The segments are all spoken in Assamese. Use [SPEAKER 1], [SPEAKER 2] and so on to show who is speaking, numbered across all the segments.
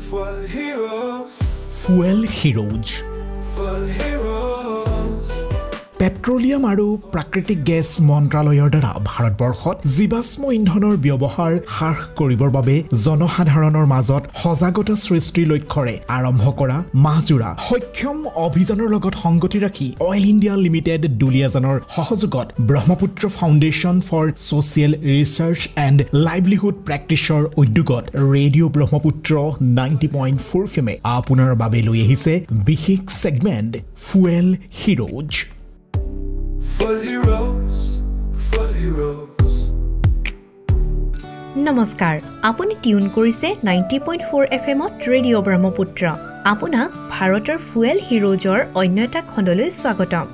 [SPEAKER 1] ফুয়েল হিৰোজ পেট্ৰলিয়াম আৰু প্ৰাকৃতিক গেছ মন্ত্ৰালয়ৰ দ্বাৰা ভাৰতবৰ্ষত জীৱাশ্ম ইন্ধনৰ ব্যৱহাৰ হ্ৰাস কৰিবৰ বাবে জনসাধাৰণৰ মাজত সজাগতা সৃষ্টিৰ লক্ষ্যৰে আৰম্ভ কৰা মাহজোৰা সক্ষম অভিযানৰ লগত সংগতি ৰাখি অইল ইণ্ডিয়া লিমিটেড দুলিয়াজানৰ সহযোগত Brahmaputra foundation for social research and livelihood প্ৰেক্টিছৰ উদ্যোগত ৰেডিঅ' ব্ৰহ্মপুত্ৰ 90.4 FM আপোনাৰ বাবে লৈ আহিছে বিশেষ ছেগমেণ্ট ফুয়েল হিৰোজ
[SPEAKER 2] নমস্কাৰ আপুনি টিউন কৰিছে 90.4 FM ৰেডিঅ' ব্ৰহ্মপুত্ৰ আপোনাক ভাৰতৰ ফুয়েল হিৰোজৰ অন্য এটা খণ্ডলৈ স্বাগতম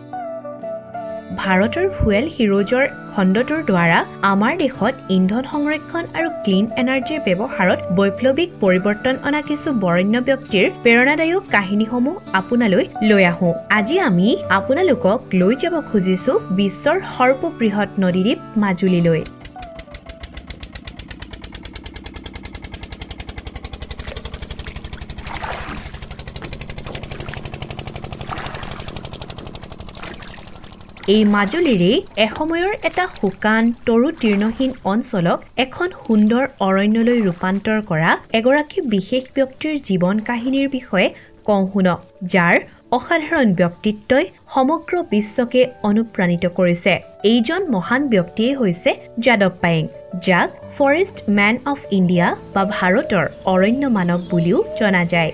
[SPEAKER 2] ভাৰতৰ ফুয়েল হিৰোজৰ খণ্ডটোৰ দ্বাৰা আমাৰ দেশত ইন্ধন সংৰক্ষণ আৰু ক্লিন এনাৰ্জিৰ ব্যৱহাৰত বৈপ্লৱিক পৰিৱৰ্তন অনা কিছু বৰেণ্য ব্যক্তিৰ প্ৰেৰণাদায়ক কাহিনীসমূহ আপোনালৈ লৈ আহোঁ আজি আমি আপোনালোকক লৈ যাব খুজিছো বিশ্বৰ সৰ্ববৃহৎ নদীদ্বীপ মাজুলীলৈ এই মাজুলীৰে এসময়ৰ এটা শুকান তৰু তৃণহীন অঞ্চলক এখন সুন্দৰ অৰণ্যলৈ ৰূপান্তৰ কৰা এগৰাকী বিশেষ ব্যক্তিৰ জীৱন কাহিনীৰ বিষয়ে কওঁ শুনক যাৰ অসাধাৰণ ব্যক্তিত্বই সমগ্ৰ বিশ্বকে অনুপ্ৰাণিত কৰিছে এইজন মহান ব্যক্তিয়ে হৈছে যাদৱ পায়েং যাক ফৰেষ্ট মেন অফ ইণ্ডিয়া বা ভাৰতৰ অৰণ্য মানৱ বুলিও জনা যায়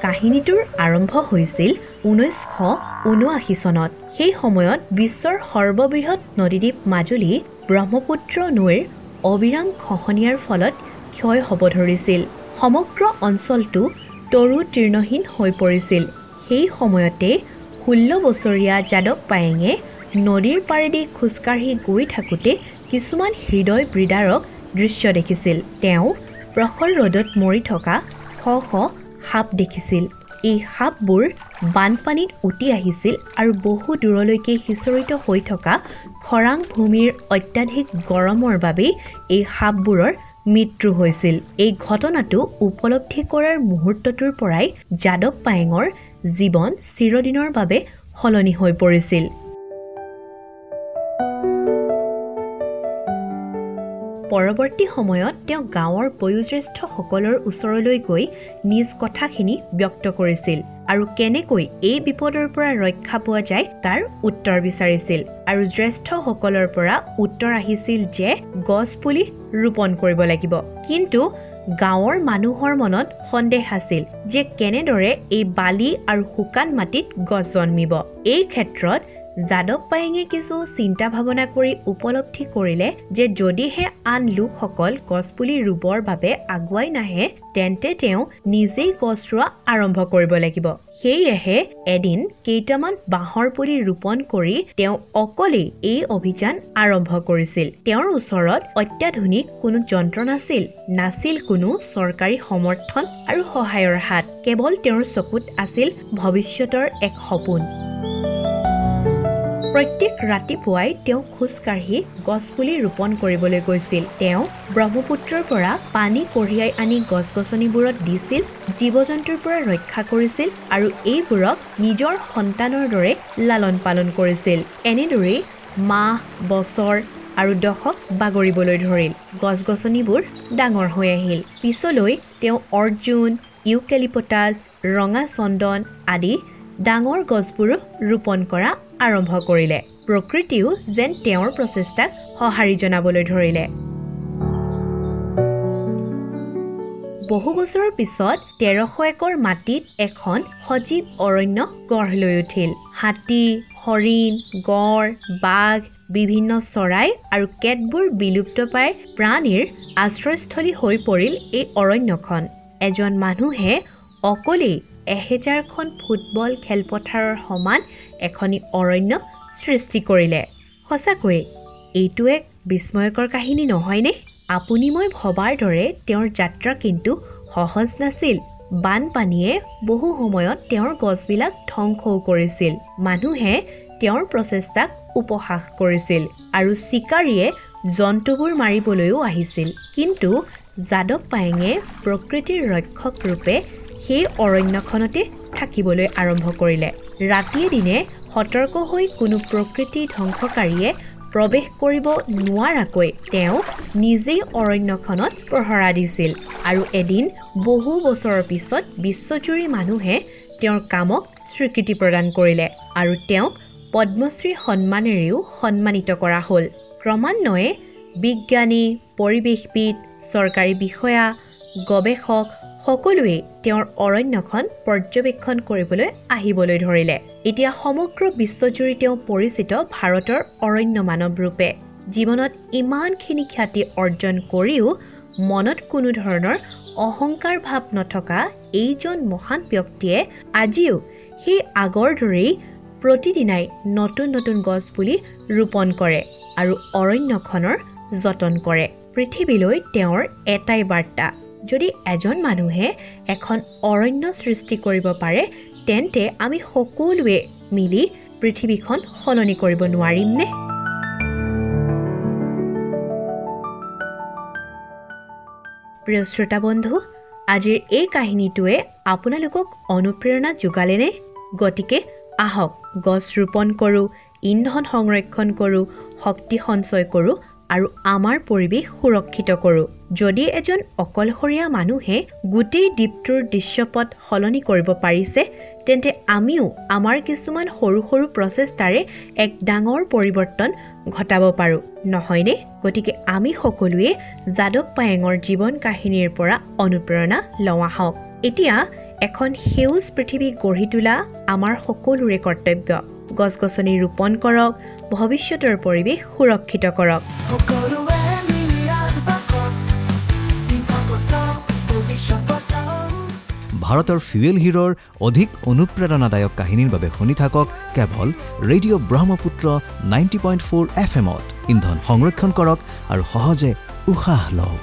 [SPEAKER 2] কাহিনীটোৰ আৰম্ভ হৈছিল 1979 চনত সেই সময়ত বিশ্বৰ সৰ্ববৃহৎ নদীদ্বীপ মাজুলী ব্ৰহ্মপুত্ৰ নৈৰ অবিৰাম খহনীয়াৰ ফলত ক্ষয় হ'ব ধৰিছিল সমগ্ৰ অঞ্চলটো তৰু তৃণহীন হৈ পৰিছিল সেই সময়তে 16 বছৰীয়া যাদৱ পায়েঙে নদীৰ পাৰেদি খোজকাঢ়ি গৈ থাকোঁতে কিছুমান হৃদয় বিদাৰক দৃশ্য দেখিছিল তেওঁ প্ৰখৰ ৰ'দত মৰি থকা শ সাপ দেখিছিল এই সাপবোৰ বানপানীত উটি আহিছিল আৰু বহু দূৰলৈকে সিঁচৰিত হৈ থকা খৰাং ভূমিৰ অত্যাধিক গৰমৰ বাবে এই সাপবোৰৰ মৃত্যু হৈছিল এই ঘটনাটো উপলব্ধি কৰাৰ মুহূৰ্তটোৰ পৰাই যাদৱ পায়েঙৰ জীৱন চিৰদিনৰ বাবে সলনি হৈ পৰিছিল পৰৱৰ্তী সময়ত তেওঁ গাঁৱৰ বয়োজ্যেষ্ঠসকলৰ ওচৰলৈ গৈ নিজ কথাখিনি ব্যক্ত কৰিছিল আৰু কেনেকৈ এই বিপদৰ পৰা ৰক্ষা পোৱা যায় তাৰ উত্তৰ বিচাৰিছিল আৰু জ্যেষ্ঠসকলৰ পৰা উত্তৰ আহিছিল যে গছ পুলি ৰোপণ কৰিব লাগিব কিন্তু গাঁৱৰ মানুহৰ মনত সন্দেহ আছিল যে কেনেদৰে এই বালি আৰু শুকান মাটিত গছ জন্মিব এই ক্ষেত্ৰত যাদৱ পায়েঙে কিছু চিন্তা ভাৱনা কৰি উপলব্ধি কৰিলে যে যদিহে আন লোকসকল গছপুলি ৰুবৰ বাবে আগুৱাই নাহে তেন্তে তেওঁ নিজেই গছ ৰোৱা আৰম্ভ কৰিব লাগিব সেয়েহে এদিন কেইটামান বাঁহৰ পুলি ৰোপণ কৰি তেওঁ অকলেই এই অভিযান আৰম্ভ কৰিছিল তেওঁৰ ওচৰত অত্যাধুনিক কোনো যন্ত্ৰ নাছিল কোনো চৰকাৰী সমৰ্থন আৰু সহায়ৰ হাত কেৱল তেওঁৰ চকুত আছিল ভৱিষ্যতৰ এক সপোন প্ৰত্যেক ৰাতিপুৱাই তেওঁ খোজকাঢ়ি গছপুলি ৰোপণ কৰিবলৈ গৈছিল তেওঁ ব্ৰহ্মপুত্ৰৰ পৰা পানী কঢ়িয়াই আনি গছ-গছনিবোৰত দিছিল জীৱ-জন্তুৰ পৰা ৰক্ষা কৰিছিল আৰু এইবোৰক নিজৰ সন্তানৰ দৰে লালন পালন কৰিছিল এনেদৰেই মাহ বছৰ আৰু দশক বাগৰিবলৈ ধৰিল গছ-গছনিবোৰ ডাঙৰ হৈ আহিল পিছলৈ তেওঁ অৰ্জুন ইউকেলিপটাছ ৰঙা চন্দন আদি ডাঙৰ গছবোৰো ৰোপণ কৰা আৰম্ভ কৰিলে প্ৰকৃতিও যেন তেওঁৰ প্ৰচেষ্টাক সঁহাৰি জনাবলৈ ধৰিলে বহু বছৰৰ পিছত 1300 একৰ মাটিত এখন সজীৱ অৰণ্য গঢ় লৈ উঠিল হাতী হৰিণ গড় বাঘ বিভিন্ন চৰাই আৰু কেতবোৰ বিলুপ্তপ্ৰায় প্ৰাণীৰ আশ্ৰয়স্থলী হৈ পৰিল এই অৰণ্যখন এজন মানুহে অকলেই 1000খন ফুটবল খেলপথাৰৰ সমান এখনি অৰণ্য সৃষ্টি কৰিলে সঁচাকৈ এইটো এক বিস্ময়কৰ কাহিনী নহয়নে আপুনি মই ভবাৰ দৰে তেওঁৰ যাত্ৰা কিন্তু সহজ নাছিল বানপানীয়ে বহু সময়ত তেওঁৰ গছবিলাক ধ্বংসও কৰিছিল মানুহে তেওঁৰ প্ৰচেষ্টাক উপহাস কৰিছিল আৰু চিকাৰীয়ে জন্তুবোৰ মাৰিবলৈও আহিছিল কিন্তু যাদৱ পায়েঙে প্ৰকৃতিৰ ৰক্ষক ৰূপে সেই অৰণ্যখনতে থাকিবলৈ আৰম্ভ কৰিলে। ৰাতিয়ে দিনে সতৰ্ক হৈ কোনো প্ৰকৃতি ধ্বংসকাৰীয়ে প্ৰৱেশ কৰিব নোৱাৰাকৈ তেওঁ নিজেই অৰণ্যখনত প্ৰহৰা দিছিল। আৰু এদিন বহু বছৰৰ পিছত বিশ্বজুৰি মানুহে তেওঁৰ কামক স্বীকৃতি প্ৰদান কৰিলে আৰু তেওঁক পদ্মশ্ৰী সন্মানেৰেও সন্মানিত কৰা হ'ল। ক্ৰমান্বয়ে বিজ্ঞানী, পৰিৱেশবিদ, চৰকাৰী বিষয়া, গৱেষক সকলোৱে তেওঁৰ অৰণ্যখন পৰ্যবেক্ষণ কৰিবলৈ আহিবলৈ ধৰিলে। এতিয়া সমগ্ৰ বিশ্বজুৰি তেওঁ পৰিচিত ভাৰতৰ অৰণ্য মানৱ ৰূপে। জীৱনত ইমানখিনি খ্যাতি অৰ্জন কৰিও মনত কোনো ধৰণৰ অহংকাৰ ভাৱ নথকা এইজন মহান ব্যক্তিয়ে আজিও সেই আগৰ দৰেই প্ৰতিদিনাই নতুন নতুন গছপুলি ৰোপণ কৰে আৰু অৰণ্যখনৰ যতন কৰে। পৃথিৱীলৈ তেওঁৰ এটাই বাৰ্তা, যদি এজন মানুহে এখন অৰণ্য সৃষ্টি কৰিব পাৰে তেন্তে আমি সকলোৱে মিলি পৃথিৱীখন সলনি কৰিব নোৱাৰিমনে? প্ৰিয় শ্ৰোতা বন্ধু, আজিৰ এই কাহিনীটোৱে আপোনালোকক অনুপ্ৰেৰণা যোগালেনে? গতিকে আহক গছ ৰোপণ কৰোঁ, ইন্ধন সংৰক্ষণ কৰোঁ, শক্তি সঞ্চয় কৰোঁ আৰু আমাৰ পৰিৱেশ সুৰক্ষিত কৰোঁ। যদি এজন অকলশৰীয়া মানুহে গোটেই দ্বীপটোৰ দৃশ্যপট সলনি কৰিব পাৰিছে তেন্তে আমিও আমাৰ কিছুমান সৰু সৰু প্ৰচেষ্টাৰে এক ডাঙৰ পৰিৱৰ্তন ঘটাব পাৰোঁ, নহয়নে? গতিকে আমি সকলোৱে যাদৱ পায়েঙৰ জীৱন কাহিনীৰ পৰা অনুপ্ৰেৰণা লওঁ আহক। এতিয়া এখন সেউজ পৃথিৱী গঢ়ি তোলা আমাৰ সকলোৰে কৰ্তব্য। গছ-গছনি ৰোপণ কৰক, ভৱিষ্যতৰ পৰিৱেশ সুৰক্ষিত কৰক।
[SPEAKER 3] ভাৰতৰ ফুৱেল হিৰোৰ অধিক অনুপ্ৰেৰণাদায়ক কাহিনীৰ বাবে শুনি থাকক কেৱল ৰেডিঅ' ব্ৰহ্মপুত্ৰ 90.4 FM-ত। ইন্ধন সংৰক্ষণ কৰক আৰু সহজে উশাহ লওক।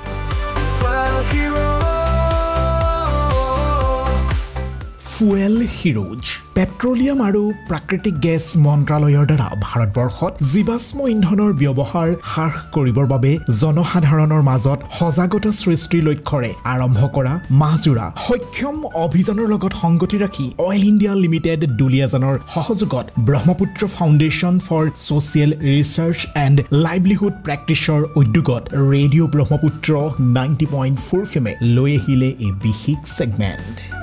[SPEAKER 1] ফুৱেল হিৰোজ পেট্ৰলিয়াম আৰু প্ৰাকৃতিক গেছ মন্ত্ৰালয়ৰ দ্বাৰা ভাৰতবৰ্ষত জীৱাশ্ম ইন্ধনৰ ব্যৱহাৰ হ্ৰাস কৰিবৰ বাবে জনসাধাৰণৰ মাজত সজাগতা সৃষ্টিৰ লক্ষ্যৰে আৰম্ভ কৰা মাহজোৰা সক্ষম অভিযানৰ লগত সংগতি ৰাখি অইল ইণ্ডিয়া লিমিটেড দুলিয়াজানৰ সহযোগত Brahmaputra foundation for social research and livelihood প্ৰেক্টিছৰ উদ্যোগত ৰেডিঅ' ব্ৰহ্মপুত্ৰ 90.4 FM লৈ আহিলে এই বিশেষ ছেগমেণ্ট।